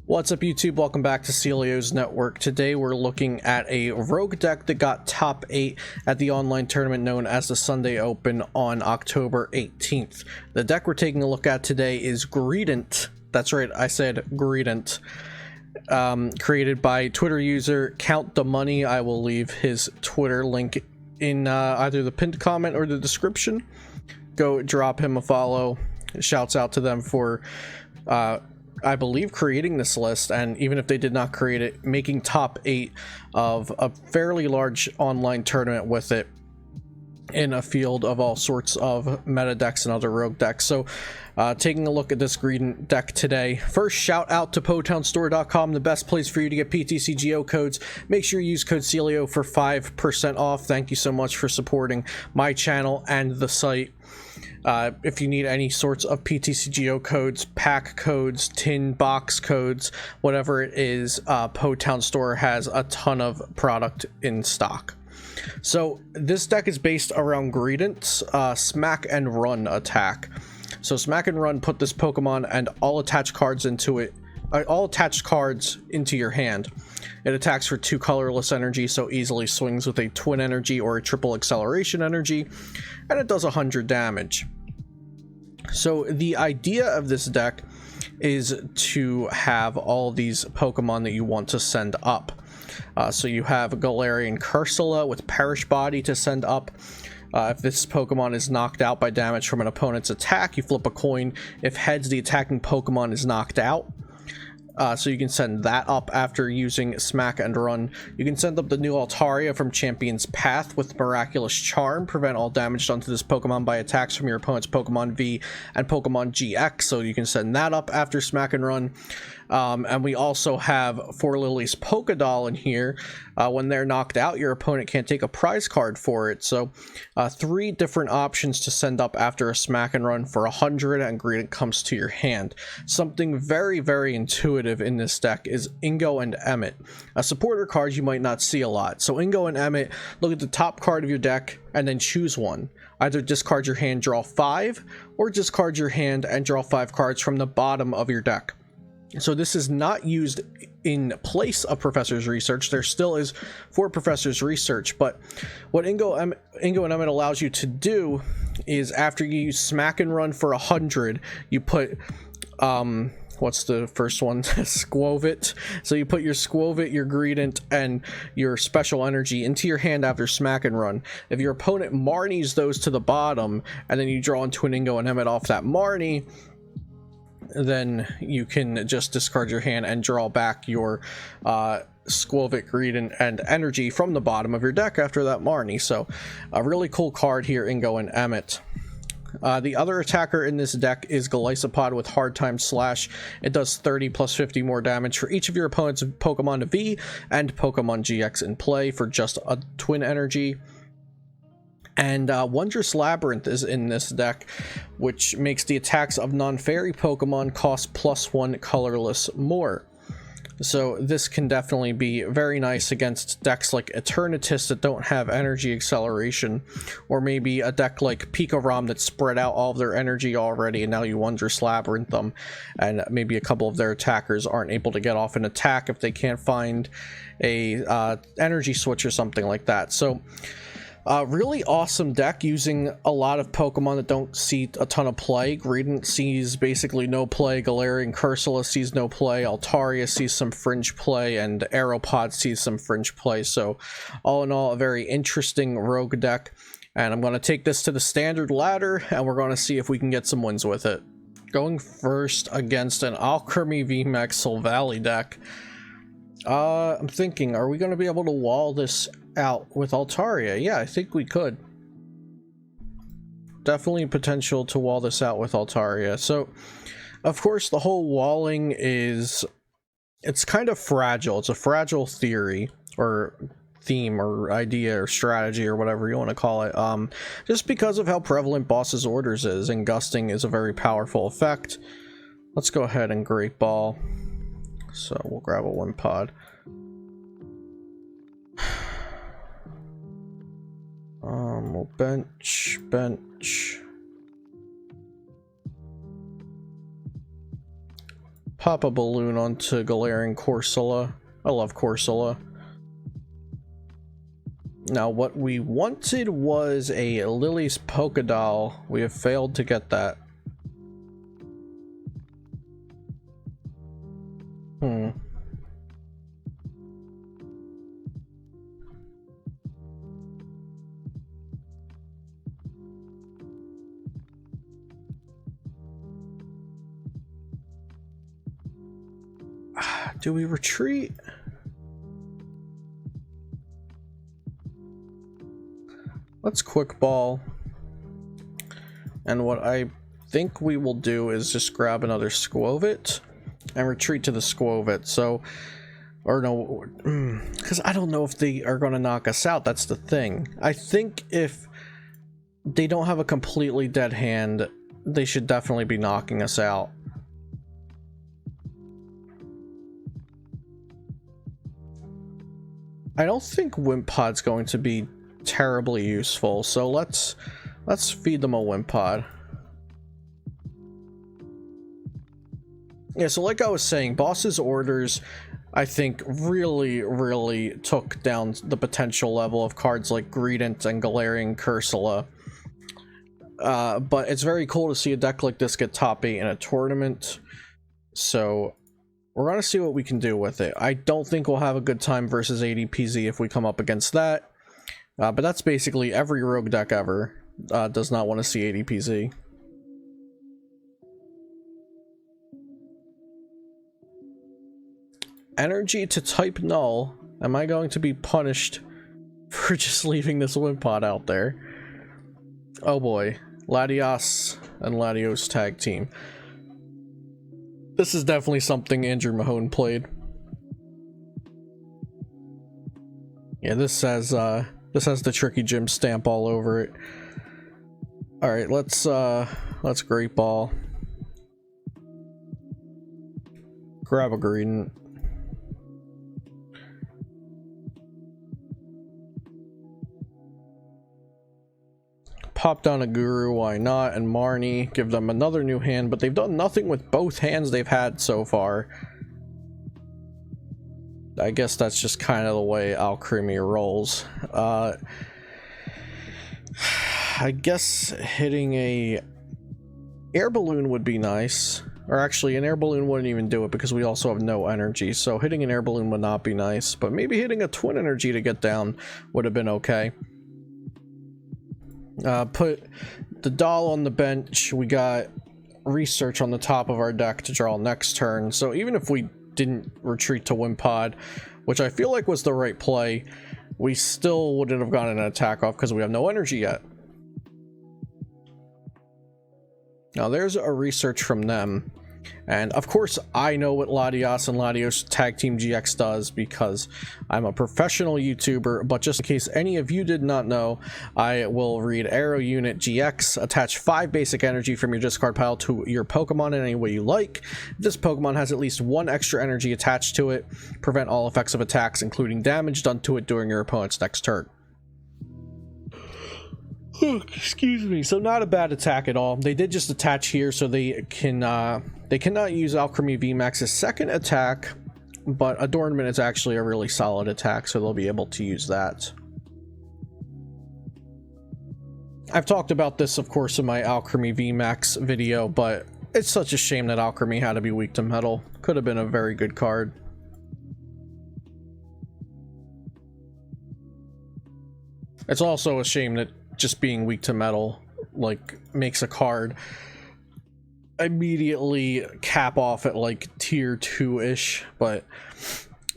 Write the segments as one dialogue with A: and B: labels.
A: What's up YouTube, welcome back to Celio's Network. Today we're looking at a rogue deck that got top 8 at the online tournament known as the Sunday Open on October 18th. The deck we're taking a look at today is Greedent, that's right, I said Greedent, created by Twitter user Count the Money. I will leave his Twitter link in either the pinned comment or the description. Go drop him a follow. Shouts out to them for I believe creating this list, and even if they did not create it, making top 8 of a fairly large online tournament with it in a field of all sorts of meta decks and other rogue decks. So taking a look at this Greedent deck today. First, shout out to PotownStore.com, the best place for you to get PTCGO codes. Make sure you use code Celio for 5% off. Thank you so much for supporting my channel and the site. If you need any sorts of PTCGO codes, pack codes, tin box codes, whatever it is, Potown Store has a ton of product in stock. So this deck is based around Greedent's Smack and Run attack. So Smack and Run put this Pokemon and all attached cards into it, all attached cards into your hand. It attacks for 2 colorless energy, so easily swings with a Twin Energy or a Triple Acceleration Energy, and it does 100 damage. So the idea of this deck is to have all these Pokemon that you want to send up. So you have Galarian Corsola with Perish Body to send up. If this Pokemon is knocked out by damage from an opponent's attack, you flip a coin. If heads, the attacking Pokemon is knocked out. So you can send that up after using Smack and Run. You can send up the new Altaria from Champion's Path with Miraculous Charm. Prevent all damage done to this Pokemon by attacks from your opponent's Pokemon V and Pokemon GX. So you can send that up after Smack and Run. And we also have for Lillie's Pokédoll in here. When they're knocked out, your opponent can't take a prize card for it. So 3 different options to send up after a Smack and Run for 100, and Greedent comes to your hand. Something very, very intuitive in this deck is Ingo and Emmet, a supporter card you might not see a lot. So Ingo and Emmet, look at the top card of your deck and then choose one. Either discard your hand, draw 5, or discard your hand and draw 5 cards from the bottom of your deck. So this is not used in place of Professor's Research. There still is for Professor's Research, but what Ingo and Emmet allows you to do is after you use Smack and Run for 100, you put what's the first one? Skwovet. So you put your Skwovet, your Greedent, and your Special Energy into your hand after Smack and Run. If your opponent Marnies those to the bottom, and then you draw into an Ingo and Emmet off that Marnie, then you can just discard your hand and draw back your Skwovet, Greedent, and Energy from the bottom of your deck after that Marnie. So a really cool card here, Ingo and Emmet. The other attacker in this deck is Golisopod with Hard Time Slash. It does 30 plus 50 more damage for each of your opponent's Pokemon V and Pokemon GX in play for just a Twin Energy. And Wondrous Labyrinth is in this deck, which makes the attacks of non-fairy Pokemon cost +1 colorless more. So this can definitely be very nice against decks like Eternatus that don't have energy acceleration, or maybe a deck like Pikarom that spread out all of their energy already and now you Wondrous Labyrinth them, and maybe a couple of their attackers aren't able to get off an attack if they can't find a energy switch or something like that. So really awesome deck using a lot of Pokemon that don't see a ton of play. Greedent sees basically no play, Galarian Cursola sees no play, Altaria sees some fringe play, and Aeropod sees some fringe play. So all in all, a very interesting rogue deck. And I'm going to take this to the standard ladder, and we're going to see if we can get some wins with it. Going first against an Alcremie VMAX Silvally deck. I'm thinking, are we going to be able to wall this out with Altaria? Yeah, I think we could. Definitely potential to wall this out with Altaria. So, of course, the whole walling is... it's kind of fragile. It's a fragile theory, or theme, or idea, or strategy, or whatever you want to call it. Just because of how prevalent Boss's Orders is, and Gusting is a very powerful effect. Let's go ahead and Great Ball. So we'll grab a Wimpod. We'll bench. pop a balloon onto Galarian Corsola. I love Corsola. Now, what we wanted was a Lillie's Poké Doll. We have failed to get that. Do we retreat? Let's quick ball. And what I think we will do is just grab another Skwovet and retreat to the Skwovet. So, or no, because I don't know if they are going to knock us out. That's the thing. I think if they don't have a completely dead hand, they should definitely be knocking us out. I don't think Wimpod's going to be terribly useful, so let's feed them a Wimpod. Yeah, so like I was saying, Boss's orders, I think, really took down the potential level of cards like Greedent and Galarian Cursola. But it's very cool to see a deck like this get top 8 in a tournament, so we're going to see what we can do with it. I don't think we'll have a good time versus ADPZ if we come up against that. But that's basically every rogue deck ever does not want to see ADPZ. Energy to type null. Am I going to be punished for just leaving this Wimpod out there? Oh boy. Latios and Latios tag team. This is definitely something Andrew Mahone played. Yeah, this has the Tricky Gym stamp all over it. All right, let's Great Ball. Grab a Greedent. Pop down a Guru, why not, and Marnie, give them another new hand, but they've done nothing with both hands they've had so far. I guess that's just kind of the way Alcremie rolls. I guess hitting a Air Balloon would be nice. Or actually, an Air Balloon wouldn't even do it because we also have no energy, so hitting an Air Balloon would not be nice. But maybe hitting a Twin Energy to get down would have been okay. Put the doll on the bench. We got research on the top of our deck to draw next turn. So even if we didn't retreat to Wimpod, which I feel like was the right play, we still wouldn't have gotten an attack off because we have no energy yet. Now there's a research from them. And of course, I know what Latios and Latios Tag Team GX does because I'm a professional YouTuber, but just in case any of you did not know, I will read Arrow Unit GX, attach 5 basic energy from your discard pile to your Pokemon in any way you like. If this Pokemon has at least 1 extra energy attached to it, prevent all effects of attacks, including damage done to it during your opponent's next turn. Excuse me. So not a bad attack at all. They did just attach here so they cannot use Alcremie VMAX's second attack, but Adornment is actually a really solid attack, so they'll be able to use that. I've talked about this, of course, in my Alcremie VMAX video, but it's such a shame that Alcremie had to be weak to metal. Could have been a very good card. It's also a shame that just being weak to metal like makes a card immediately cap off at like tier 2-ish, but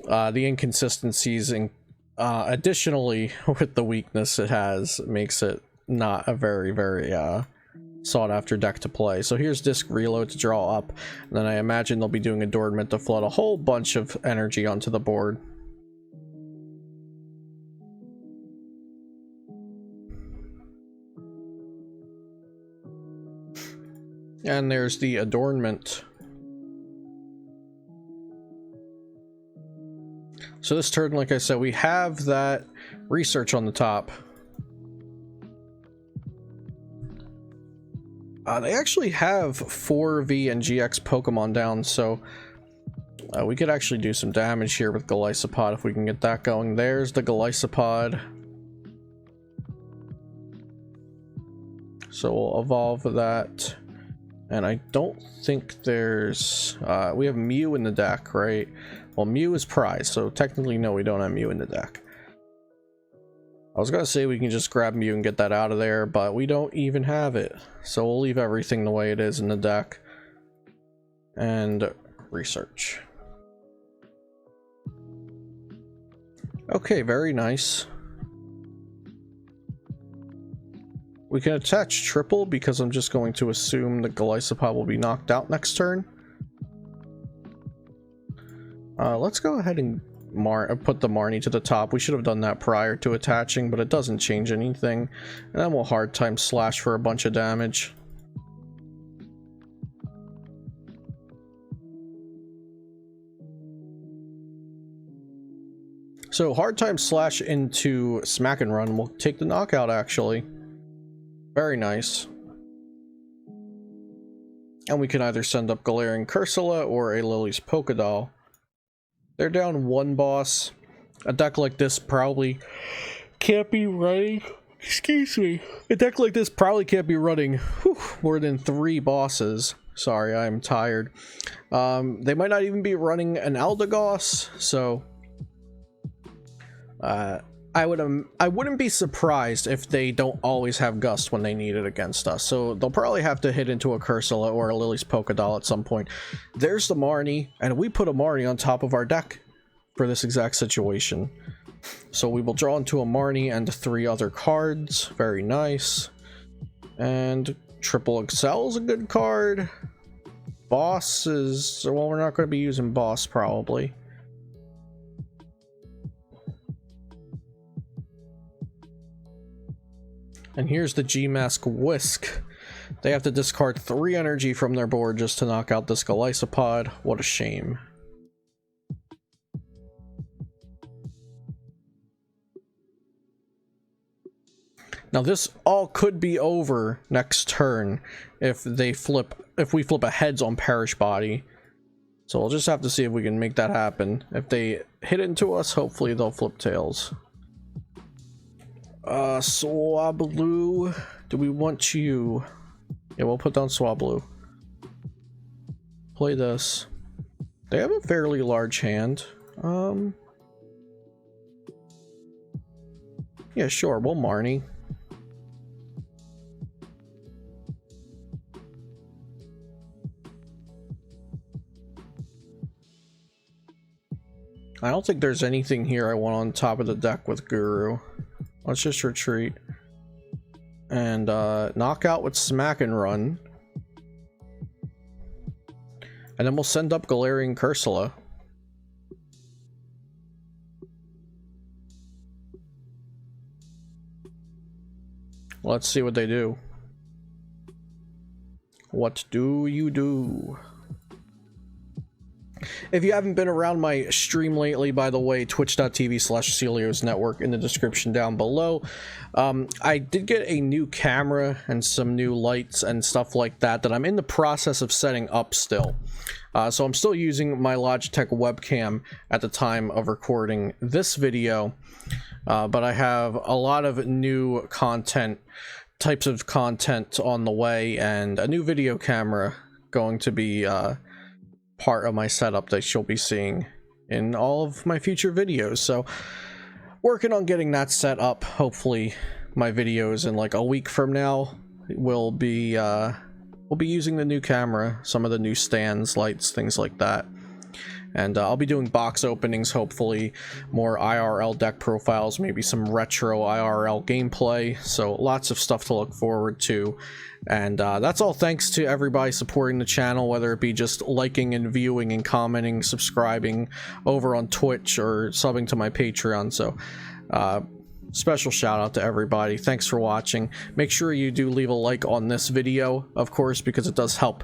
A: the inconsistencies and additionally with the weakness it has makes it not a very sought after deck to play. So here's Disc Reload to draw up, and then I imagine they'll be doing Adornment to flood a whole bunch of energy onto the board. And there's the Adornment. So this turn, like I said, we have that research on the top. They actually have 4V and GX Pokemon down, so We could actually do some damage here with Golisopod if we can get that going. There's the Golisopod. So we'll evolve that. And I don't think there's... we have Mew in the deck, right? Well, Mew is prize, so technically no, we don't have Mew in the deck. I was gonna say we can just grab Mew and get that out of there, but we don't even have it. So we'll leave everything the way it is in the deck. And research. Okay, very nice. We can attach triple because I'm just going to assume the Golisopod will be knocked out next turn. Let's go ahead and put the Marnie to the top. We should have done that prior to attaching, but it doesn't change anything. And then we'll hard time slash for a bunch of damage. So hard time slash into smack and run will take the knockout actually. Very nice. And we can either send up Galarian Corsola or a Lillie's Pokédoll. They're down one boss. A deck like this probably can't be running. Excuse me. A deck like this probably can't be running more than 3 bosses. Sorry, I'm tired. They might not even be running an Eldegoss, so I wouldn't be surprised if they don't always have Gust when they need it against us. So they'll probably have to hit into a Cursola or a Lillie's Pokédoll at some point. There's the Marnie, and we put a Marnie on top of our deck for this exact situation. So we will draw into a Marnie and 3 other cards. Very nice. And Triple Excel is a good card. Boss is... well, we're not going to be using Boss probably. And here's the G-Mask Whisk. They have to discard 3 energy from their board just to knock out this Golisopod. What a shame. Now this all could be over next turn if we flip a heads on Perish Body. So we'll just have to see if we can make that happen. If they hit into us, hopefully they'll flip tails. Swablu, do we want you? Yeah, we'll put down Swablu. Play this. They have a fairly large hand. Yeah, sure, we'll Marnie. I don't think there's anything here I want on top of the deck with Guru. Let's just retreat. And knock out with Smack and Run. And then we'll send up Galarian Cursola. Let's see what they do. What do you do? If you haven't been around my stream lately, by the way, twitch.tv/Celios Network in the description down below. I did get a new camera and some new lights and stuff like that I'm in the process of setting up still. So I'm still using my Logitech webcam at the time of recording this video. But I have a lot of new types of content on the way, and a new video camera going to be part of my setup that you'll be seeing in all of my future videos. So working on getting that set up. Hopefully my videos in like a week from now will be we'll be using the new camera, some of the new stands, lights, things like that. And I'll be doing box openings, hopefully more IRL deck profiles, maybe some retro IRL gameplay. So lots of stuff to look forward to. And that's all thanks to everybody supporting the channel, whether it be just liking and viewing and commenting, subscribing over on Twitch, or subbing to my Patreon. So special shout out to everybody. Thanks for watching. Make sure you do leave a like on this video, of course, because it does help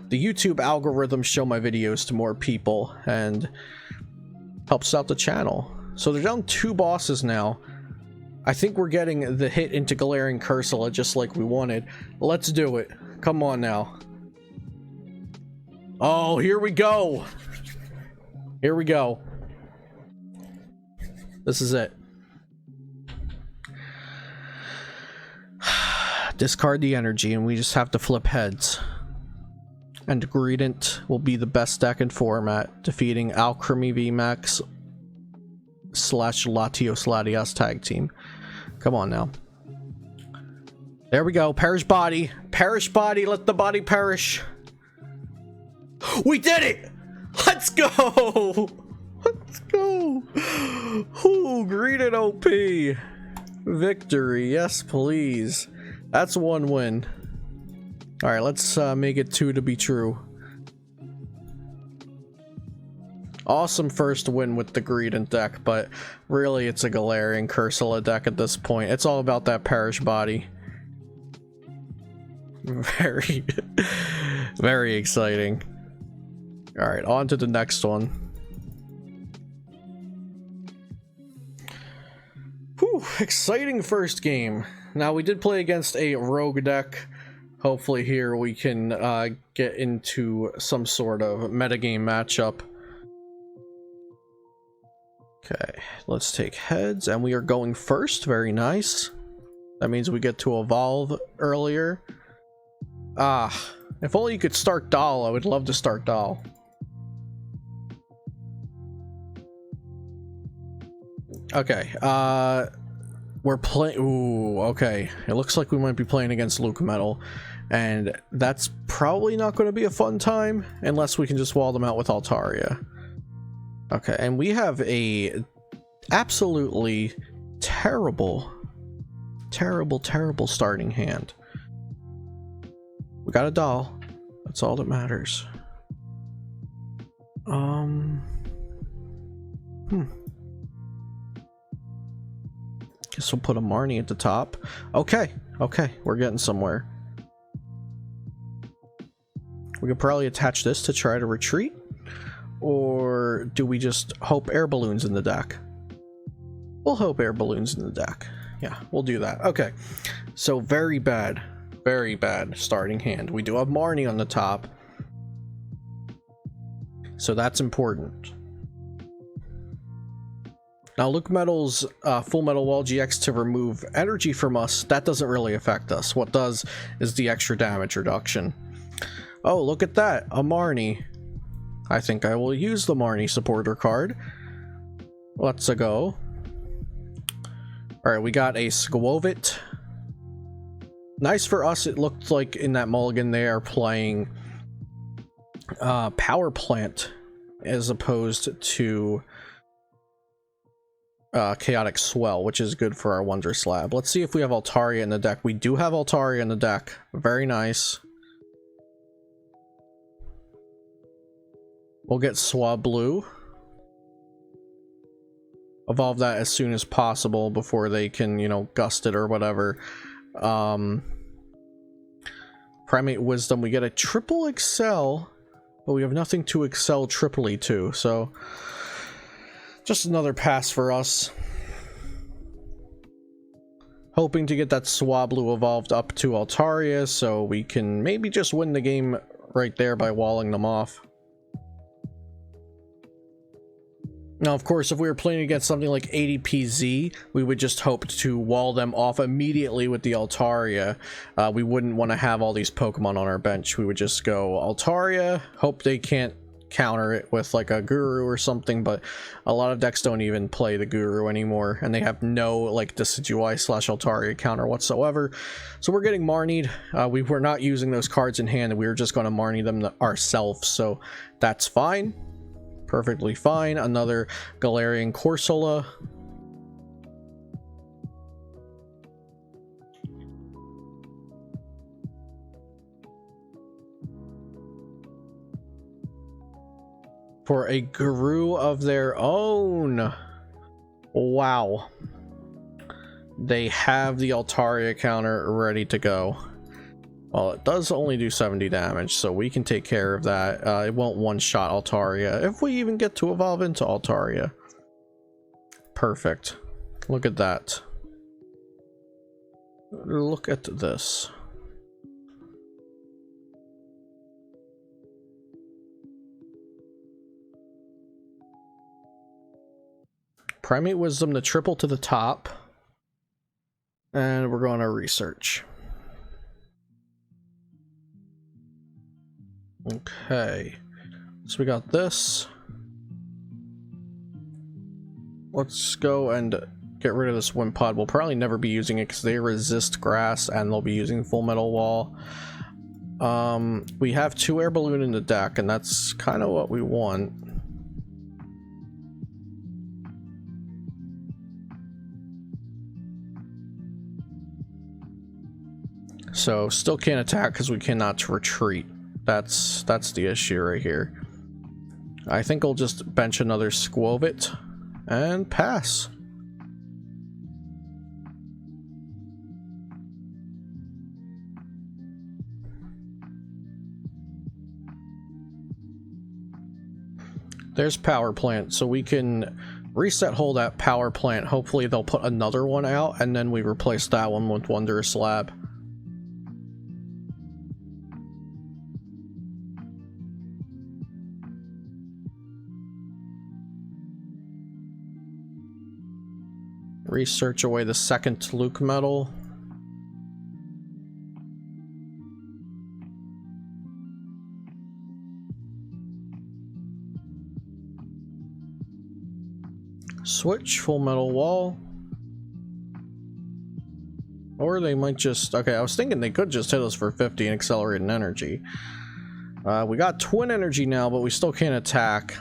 A: the YouTube algorithm show my videos to more people and helps out the channel. So they're down 2 bosses now. I think we're getting the hit into Galarian Cursola just like we wanted. Let's do it. Come on now. Oh, here we go. Here we go. This is it. Discard the energy, and we just have to flip heads. And Greedent will be the best deck in format, defeating Alcremie VMAX / Latios Latias tag team. Come on now. There we go. Perish body. Perish body. Let the body perish. We did it! Let's go! Let's go! Ooh, Greedent OP. Victory. Yes, please. That's one win. Alright, let's make it 2 to be true. Awesome first win with the Greedent deck, but really it's a Galarian Cursola deck at this point. It's all about that perish body. Very, very exciting. Alright, on to the next one. Whew, exciting first game. Now, we did play against a rogue deck. Hopefully here we can get into some sort of metagame matchup. Okay, let's take heads, and we are going first. Very nice. That means we get to evolve earlier. If only you could start Doll. I would love to start Doll. Okay, we're playing. Ooh, okay. It looks like we might be playing against Lucario, and that's probably not going to be a fun time unless we can just wall them out with Altaria. Okay, and we have a absolutely terrible starting hand. We got a doll. That's all that matters. Guess we'll put a Marnie at the top. Okay, we're getting somewhere. We could probably attach this to try to retreat. Or do we just hope Air Balloon's in the deck? We'll hope Air Balloon's in the deck. Yeah, we'll do that. Okay, so very bad starting hand. We do have Marnie on the top, so that's important. Now, Lucametal's Full Metal Wall GX to remove energy from us, that doesn't really affect us. What does is the extra damage reduction. Oh, look at that, a Marnie. I think I will use the Marnie supporter card. Let's go. Alright, we got a Skwovet. Nice for us, it looked like in that mulligan they are playing Power Plant as opposed to Chaotic Swell, which is good for our Wondrous Lab. Let's see if we have Altaria in the deck. We do have Altaria in the deck. Very nice. We'll get Swablu. Evolve that as soon as possible before they can, you know, gust it or whatever. Primate Wisdom, we get a triple excel, but we have nothing to excel triply to, so just another pass for us. Hoping to get that Swablu evolved up to Altaria so we can maybe just win the game right there by walling them off. Now, of course, if we were playing against something like ADPZ, we would just hope to wall them off immediately with the Altaria. We wouldn't want to have all these Pokemon on our bench. We would just go Altaria, hope they can't counter it with like a Guru or something, but a lot of decks don't even play the Guru anymore, and they have no like Decidueye / Altaria counter whatsoever. So we're getting Marnied. We were not using those cards in hand, and we were just going to Marnie them ourselves, so that's fine. Perfectly fine. Another Galarian Corsola. For a Guru of their own. Wow. They have the Altaria counter ready to go. Well, it does only do 70 damage, so we can take care of that. It won't one-shot Altaria, if we even get to evolve into Altaria. Perfect. Look at that. Look at this. Primate Wisdom to triple to the top. And we're going to research. Okay. So we got this. Let's go and get rid of this Wimpod. We'll probably never be using it because they resist grass and they'll be using Full Metal Wall. We have 2 Air Balloon in the deck, and that's kind of what we want. So still can't attack because we cannot retreat. That's the issue right here. I think I'll just bench another Skwovet and pass. There's power plant, so we can reset hold at power plant. Hopefully they'll put another one out, and then we replace that one with Wondrous Lab. Research away the second Lucario. Switch Full Metal Wall. Or they might just... Okay, I was thinking they could just hit us for 50 and accelerated energy. We got Twin Energy now, but we still can't attack.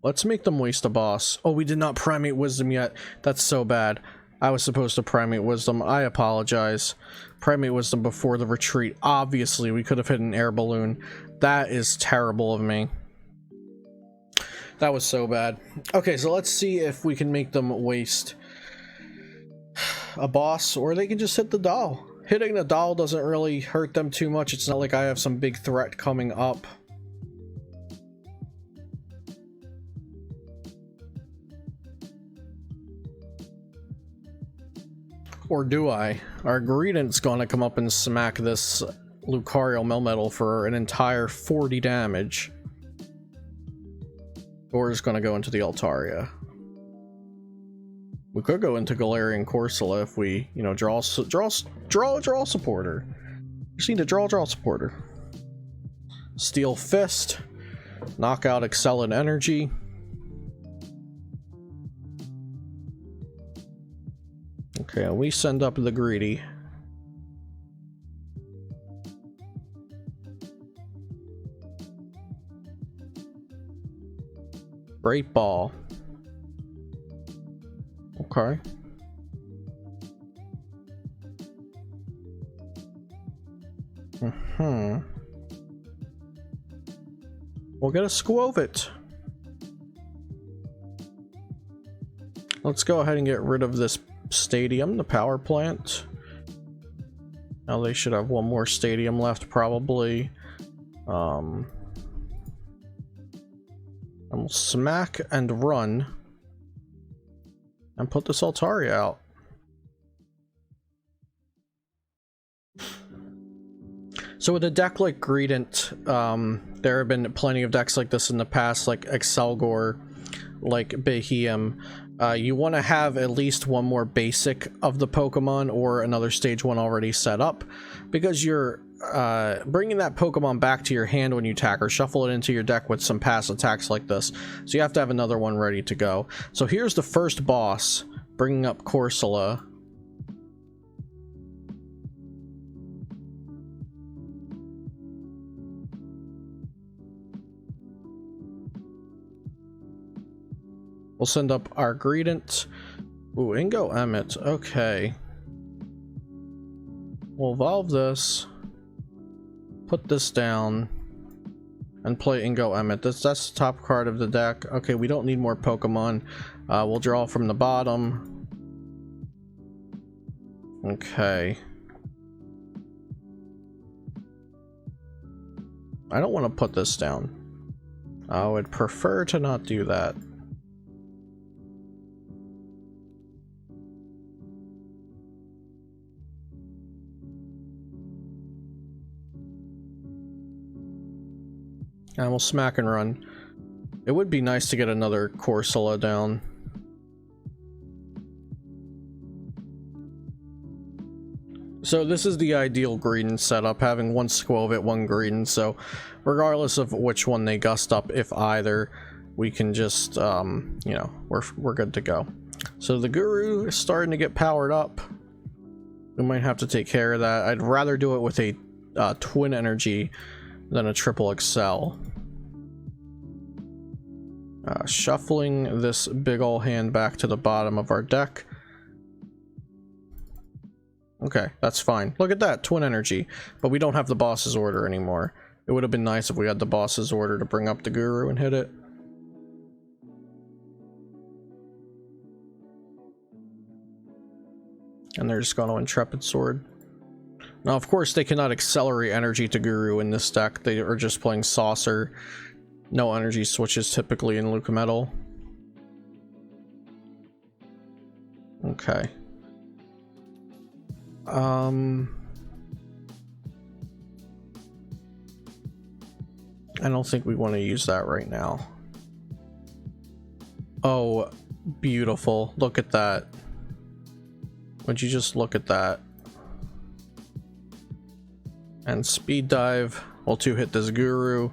A: Let's make them waste a boss. Oh, we did not Primate Wisdom yet. That's so bad. I was supposed to Primate Wisdom. I apologize. Primate Wisdom before the retreat. Obviously, we could have hit an Air Balloon. That is terrible of me. That was so bad. Okay, so let's see if we can make them waste a boss, or they can just hit the doll. Hitting the doll doesn't really hurt them too much. It's not like I have some big threat coming up. Or do I? Our Greedent's gonna come up and smack this Lucario Melmetal for an entire 40 damage. Or is gonna go into the Altaria. We could go into Galarian Corsola if we, you know, draw supporter. Just need to draw supporter. Steel Fist. Knock out Excellent Energy. Okay, we send up the Greedy. Great Ball. Okay. We'll get a Skwovet. Let's go ahead and get rid of this stadium, the power plant. Now they should have one more stadium left, probably. And we'll smack and run and put this Altaria out. So with a deck like Greedent, there have been plenty of decks like this in the past, like Excelgor, like Behem. You want to have at least one more basic of the Pokemon or another stage 1 already set up, because you're bringing that Pokemon back to your hand when you attack, or shuffle it into your deck with some past attacks like this. So you have to have another one ready to go. So here's the first boss, bringing up Corsola. We'll send up our Greedent. Ooh, Ingo Emmet. Okay. We'll evolve this. Put this down. And play Ingo Emmet. That's the top card of the deck. Okay, we don't need more Pokemon. We'll draw from the bottom. Okay. I don't want to put this down. I would prefer to not do that. And we'll smack and run. It would be nice to get another Corsola down. So this is the ideal Greedent setup, having one Skwovet, one Greedent, so regardless of which one they gust up, if either, we can just, you know, we're good to go. So the Guru is starting to get powered up. We might have to take care of that. I'd rather do it with a Twin Energy than a Triple XL. Shuffling this big ol' hand back to the bottom of our deck. Okay, that's fine. Look at that, Twin Energy. But we don't have the boss's order anymore. It would have been nice if we had the boss's order to bring up the Guru and hit it. And they're just going to Intrepid Sword. Now, of course, they cannot accelerate energy to Guru in this deck. They are just playing Saucer. No energy switches typically in Lucametal. Okay. I don't think we want to use that right now. Oh, beautiful. Look at that. Would you just look at that? And Speed Dive will 2-hit this Guru.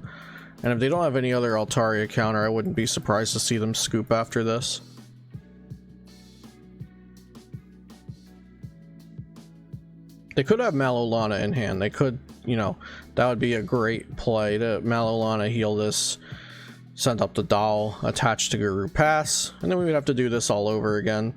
A: And if they don't have any other Altaria counter, I wouldn't be surprised to see them scoop after this. They could have Malolana in hand. They could, you know, that would be a great play to Malolana, heal this, send up the doll, attach to Guru Pass, and then we would have to do this all over again.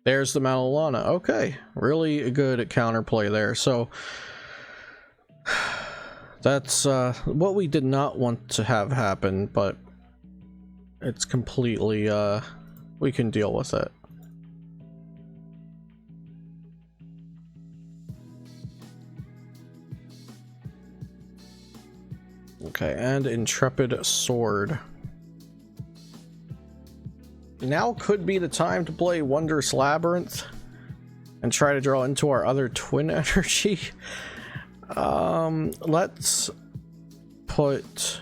A: There's the Malolana. Okay, really good counterplay there. So that's what we did not want to have happen, but it's completely we can deal with it. Okay, and Intrepid Sword. Now could be the time to play Wondrous Labyrinth and try to draw into our other Twin Energy. Let's put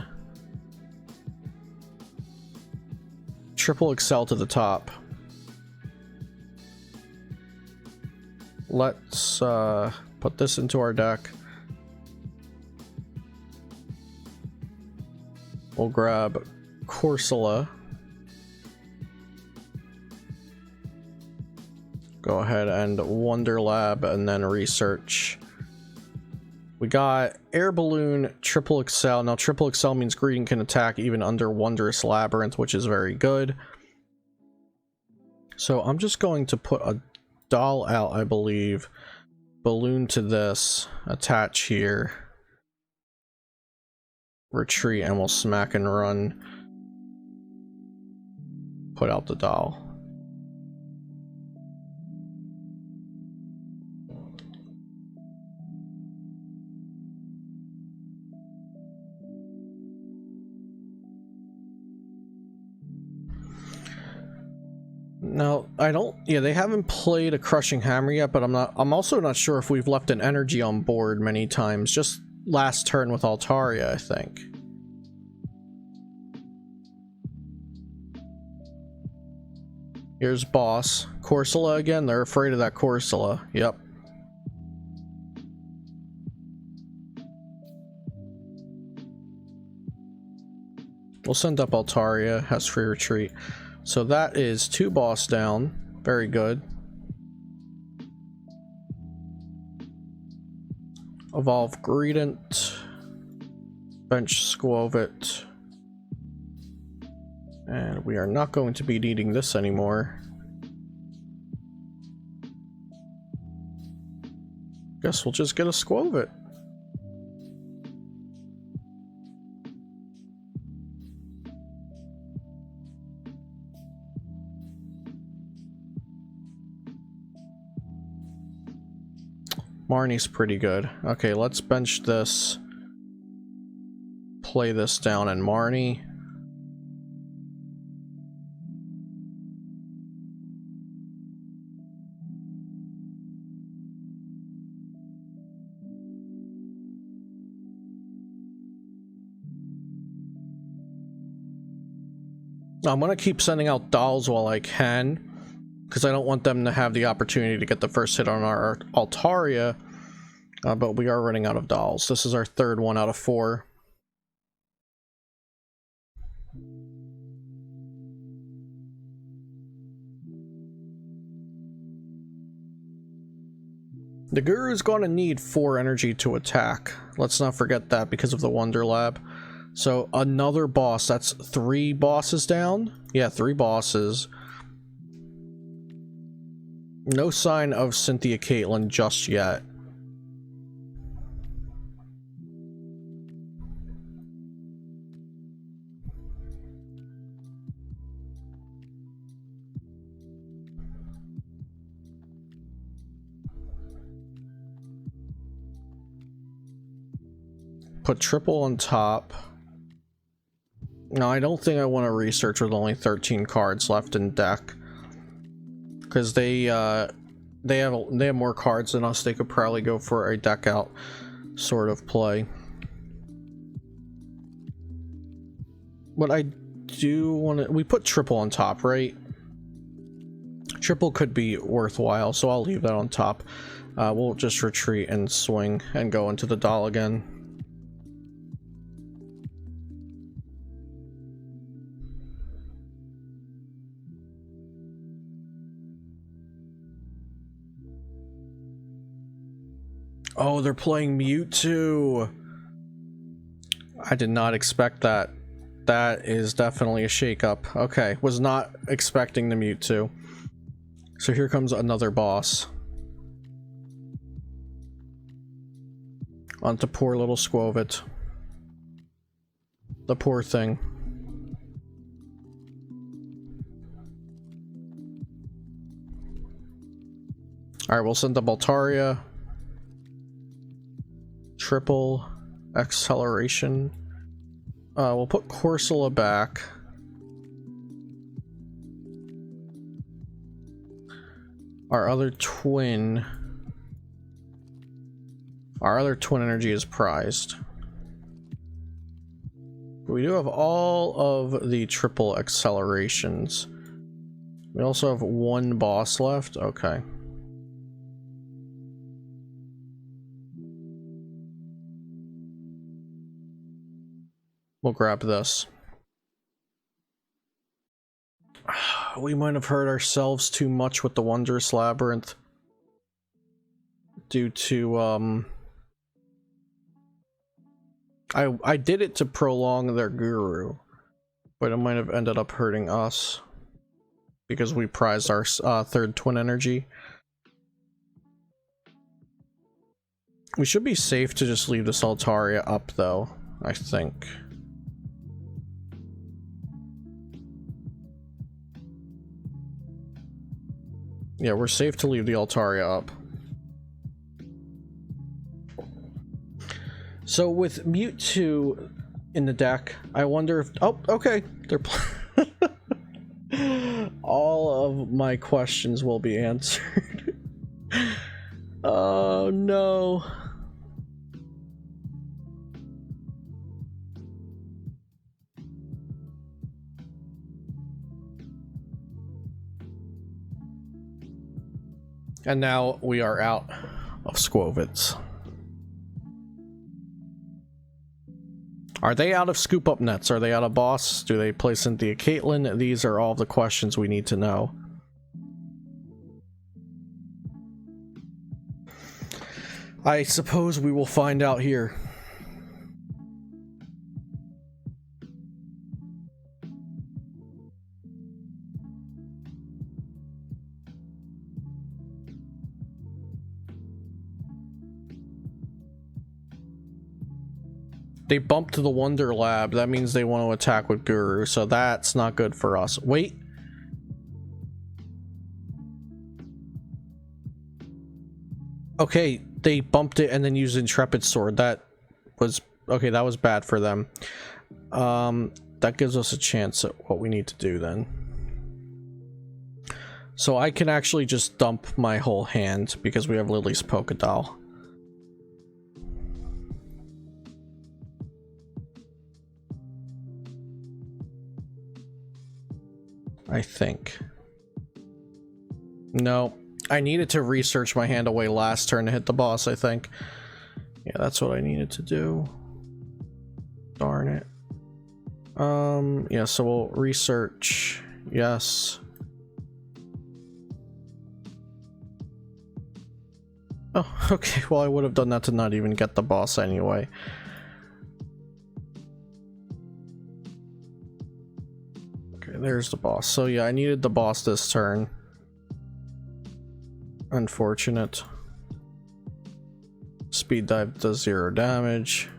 A: Triple XL to the top. Let's put this into our deck. We'll grab Corsola. Go ahead and Wonder Lab and then research. We got Air Balloon, Triple XL. Now Triple XL means Greedent can attack even under Wondrous Labyrinth, which is very good. So I'm just going to put a doll out, I believe. Balloon to this, attach here. Retreat, and we'll smack and run. Put out the doll. Now, yeah, they haven't played a Crushing Hammer yet, but I'm also not sure if we've left an energy on board many times. Just last turn with Altaria, I think. Here's Boss. Corsola again, they're afraid of that Corsola. Yep. We'll send up Altaria, has free retreat. So that is 2 boss down. Very good. Evolve Greedent. Bench Skwovet. And we are not going to be needing this anymore. Guess we'll just get a Skwovet. Marnie's pretty good. Okay, let's bench this. Play this down in Marnie. I'm gonna keep sending out dolls while I can, because I don't want them to have the opportunity to get the first hit on our Altaria, but we are running out of dolls. This is our third one out of 4. The Guru's gonna need 4 energy to attack. Let's not forget that because of the Wonder Lab. So another boss. That's 3 bosses down. Yeah, 3 bosses. No sign of Cynthia Caitlin just yet. Put triple on top. No, I don't think I want to research with only 13 cards left in deck, because they have more cards than us. They could probably go for a deck out sort of play. But I do want to. We put triple on top, right? Triple could be worthwhile, so I'll leave that on top. We'll just retreat and swing and go into the doll again. Oh, they're playing Mewtwo. I did not expect that. That is definitely a shakeup. Okay, was not expecting the Mewtwo. So here comes another boss. Onto poor little Skwovet. The poor thing. Alright, we'll send the Altaria. Triple acceleration. We'll put Corsola back. Our other twin energy is prized. We do have all of the triple accelerations. We also have 1 boss left. Okay. We'll grab this. We might have hurt ourselves too much with the Wondrous Labyrinth due to I did it to prolong their Guru, but it might have ended up hurting us because we prized our third twin energy. We should be safe to just leave this Altaria up though, I think. Yeah, we're safe to leave the Altaria up. So with Mewtwo in the deck, I wonder if... Oh, okay. They're all of my questions will be answered. Oh, no. And now we are out of Skwovet's. Are they out of scoop up nets? Are they out of boss? Do they play Cynthia Caitlin? These are all the questions we need to know. I suppose we will find out here. They bumped to the Wonder Lab. That means they want to attack with Guru, so that's not good for us. Wait. Okay, they bumped it and then used Intrepid Sword. That was okay. That was bad for them. That gives us a chance at what we need to do then. So I can actually just dump my whole hand because we have Lillie's Poké Doll. I think. No, I needed to research my hand away last turn to hit the boss, I think. Yeah, that's what I needed to do. Darn it. Yeah, so we'll research. Yes. Oh, okay. Well, I would have done that to not even get the boss anyway. Okay, there's the boss. So yeah, I needed the boss this turn. Unfortunate. Speed dive does 0 damage.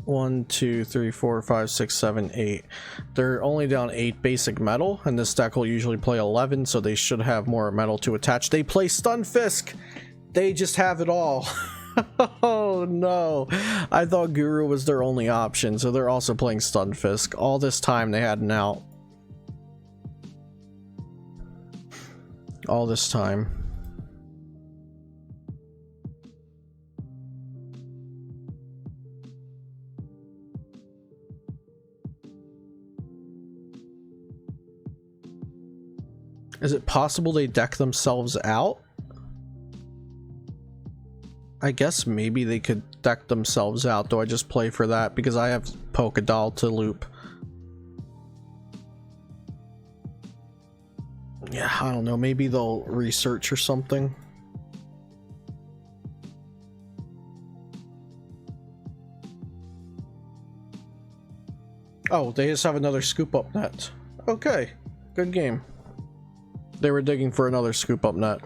A: 1, 2, 3, 4, 5, 6, 7, 8. They're only down 8 basic metal, and this deck will usually play 11, so they should have more metal to attach. They play Stunfisk! They just have it all. Oh no. I thought Guru was their only option, so they're also playing Stunfisk. All this time they had an out. All this time. Is it possible they deck themselves out? I guess maybe they could deck themselves out. Do I just play for that? Because I have Poké Doll to loop. Yeah, I don't know. Maybe they'll research or something. Oh, they just have another scoop up net. Okay, good game. They were digging for another scoop up net.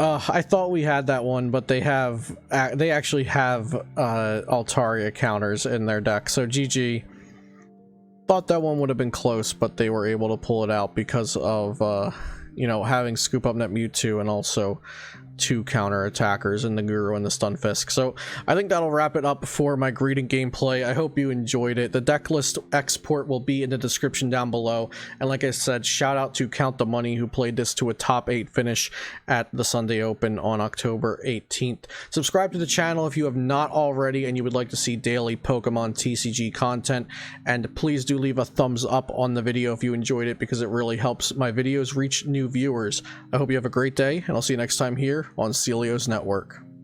A: I thought we had that one, but they actually have Altaria counters in their deck. So GG. Thought that one would have been close, but they were able to pull it out because of you know, having scoop up net Mewtwo and also 2 counter attackers in the Guru and the Stunfisk. So I think that'll wrap it up for my Greedent gameplay. I hope you enjoyed it. The deck list export will be in the description down below, and like I said, shout out to Count the Money who played this to a top 8 finish at the Sunday Open on October 18th. Subscribe to the channel if you have not already and you would like to see daily Pokemon TCG content, and please do leave a thumbs up on the video if you enjoyed it, because it really helps my videos reach new viewers. I hope you have a great day, and I'll see you next time here on Celio's Network.